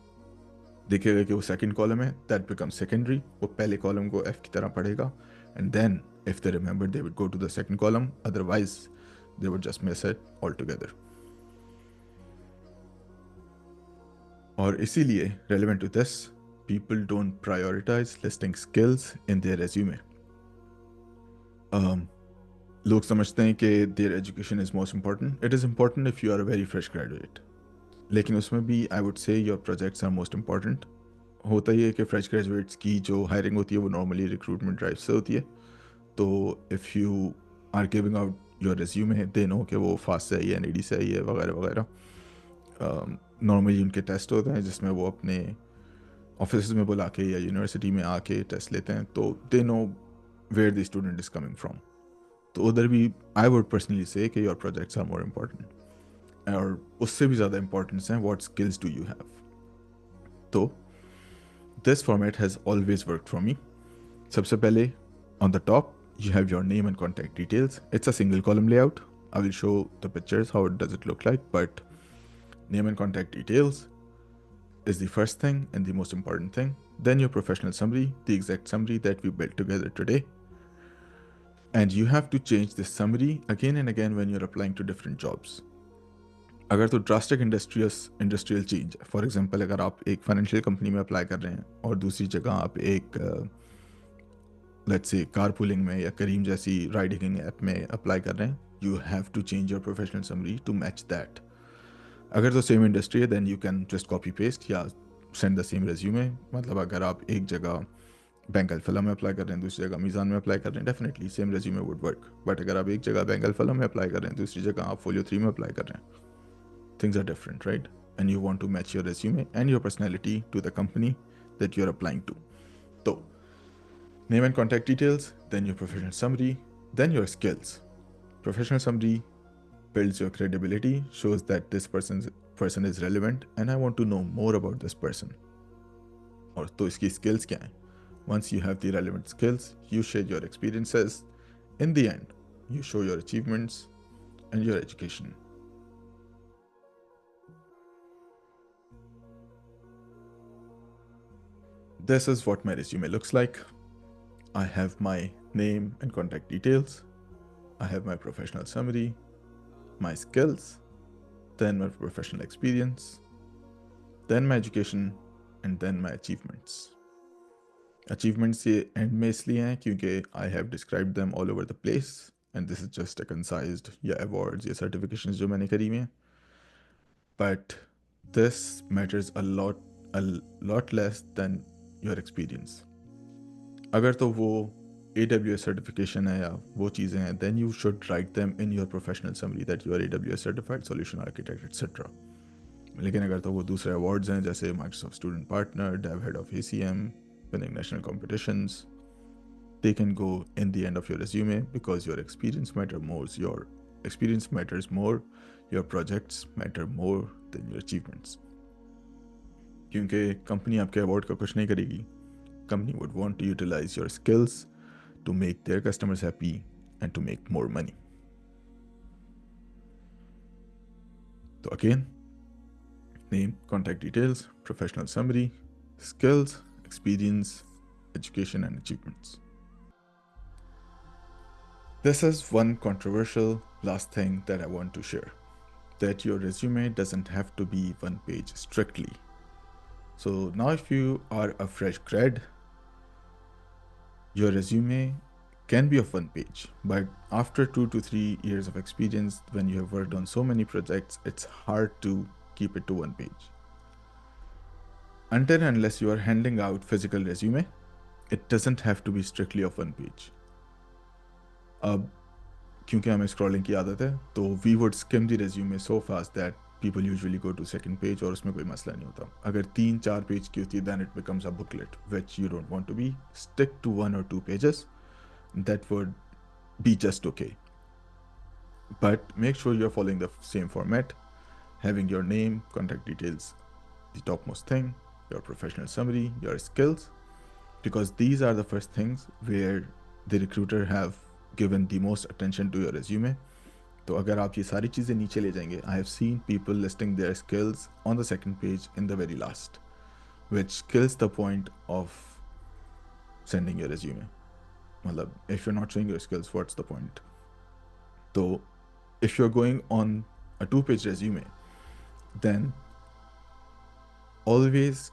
देखेगा कि वो सेकंड कॉलम है, दैट बिकम सेकेंडरी, वो पहले कॉलम को एफ की तरह पढ़ेगा and then if they remember they would go to the second column, otherwise they would just miss it all together. और इसीलिए relevant to this, people don't prioritize listing skills in their resume. लोग समझते हैं कि their education is most important. It is important if you are a very fresh graduate. लेकिन उसमें भी I would say your projects are most important. होता ही है कि fresh graduates की जो hiring होती है वो normally recruitment drive से होती है. तो if you are giving out your resume, they know कि वो FAST से आई है, NAD से आई है वगैरह वगैरह. Normally उनके टेस्ट होते हैं जिसमें वो अपने ऑफिस में बुला के या यूनिवर्सिटी में आके टेस्ट लेते हैं, तो they know where the student is coming from. तो उधर भी आई वुड पर्सनली से कि your projects are more important, और उससे भी ज़्यादा इंपॉर्टेंस हैं what skills do you have. तो this format has always work for me. सबसे पहले on the top you have your name and contact details. It's a single column layout. I will show the pictures, how does it look like, but name and contact details is the first thing and the most important thing. Then your professional summary, the exact summary that we built together today. And you have to change this summary again and again when you're applying to different jobs. अगर तो drastic industrial change, for example अगर आप एक financial company में apply कर रहे हैं और दूसरी जगह आप एक लेट्स से कार पूलिंग में या करीम जैसी राइड हेलिंग ऐप में अप्लाई कर रहे हैं, you have to change your professional summary to match that. अगर तो सेम इंडस्ट्री है then you can just copy paste या सेंड द सेम रेज्यूमे. मतलब अगर आप एक जगह बैंक अल्फला में अप्लाई कर रहे हैं, दूसरी जगह मीज़ान में अप्लाई कर रहे हैं, definitely same resume would work. But अगर आप एक जगह बैंक अल्फला में अप्लाई कर रहे हैं, दूसरी जगह आप फोलियो 3 में अप्लाई कर रहे हैं, things are different, right? And you want to match your resume and your personality to the company that you're applying to. So, name and contact details, then your professional summary, then your skills. Professional summary builds your credibility, shows that this person is relevant, and I want to know more about this person. और तो इसकी skills क्या हैं? Once you have the relevant skills, you share your experiences. In the end, you show your achievements and your education. This is what my resume looks like. I have my name and contact details. I have my professional summary, my skills, then my professional experience, then my education, and then my achievements. Achievements ये end में इसलिए हैं क्योंकि I have described them all over the place, and this is just a concised या awards या certifications जो मैंने करी हुई हैं. But this matters a lot less than your experience. अगर तो वो AWS certification है या वो चीज़ें हैं, then you should write them in your professional summary that you are AWS certified solution architect etc. लेकिन अगर तो वो दूसरे awards हैं जैसे Microsoft Student Partner, Dev Head of ACM, winning national competitions, they can go in the end of your resume because your experience matters more, your projects matter more than your achievements. क्योंकि company आपके award का कुछ नहीं करेगी. Company would want to utilize your skills to make their customers happy and to make more money. So again, name, contact details, professional summary, skills, experience, education, and achievements. This is one controversial last thing that I want to share, that your resume doesn't have to be one page strictly. So now if you are a fresh grad, your resume can be of one page, but after 2 to 3 years of experience, when you have worked on so many projects, it's hard to keep it to one page. Until and unless you are handing out physical resume, it doesn't have to be strictly of one page. अब क्योंकि हमें scrolling की आदत है, तो we would skim the resume so fast that people usually go to second page और उसमें कोई मसला नहीं होता. अगर 3-4 पेज की होती है, then it becomes a booklet, which you don't want to be. Stick to 1 or 2 pages. That would be just okay. But make sure you're following the same format, having your name, contact details, the topmost thing, your professional summary, your skills, because these are the first things where the recruiter have given the most attention to your resume. तो अगर आप ये सारी चीज़ें नीचे ले जाएंगे, I have seen people listing their skills on the second page in the very last, which kills the point of sending your resume. मतलब if you're not showing your skills, what's the point? So if you're going on a 2-page resume, then always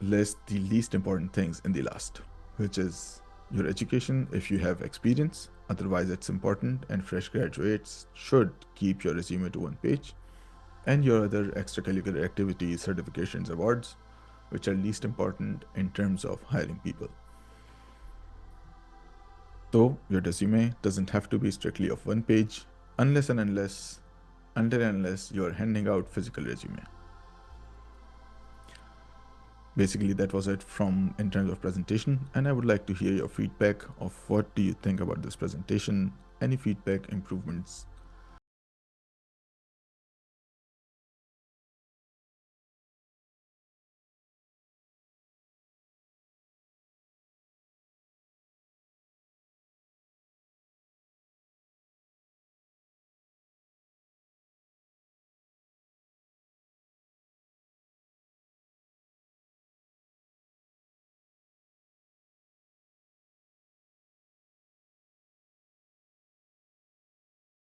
list the least important things in the last, which is your education if you have experience. Otherwise it's important, and fresh graduates should keep your resume to one page, and your other extracurricular activities, certifications, awards, which are least important in terms of hiring people. So your resume doesn't have to be strictly of one page until and unless you're handing out physical resume. Basically, that was it from in terms of presentation, and I would like to hear your feedback of what do you think about this presentation, any feedback, improvements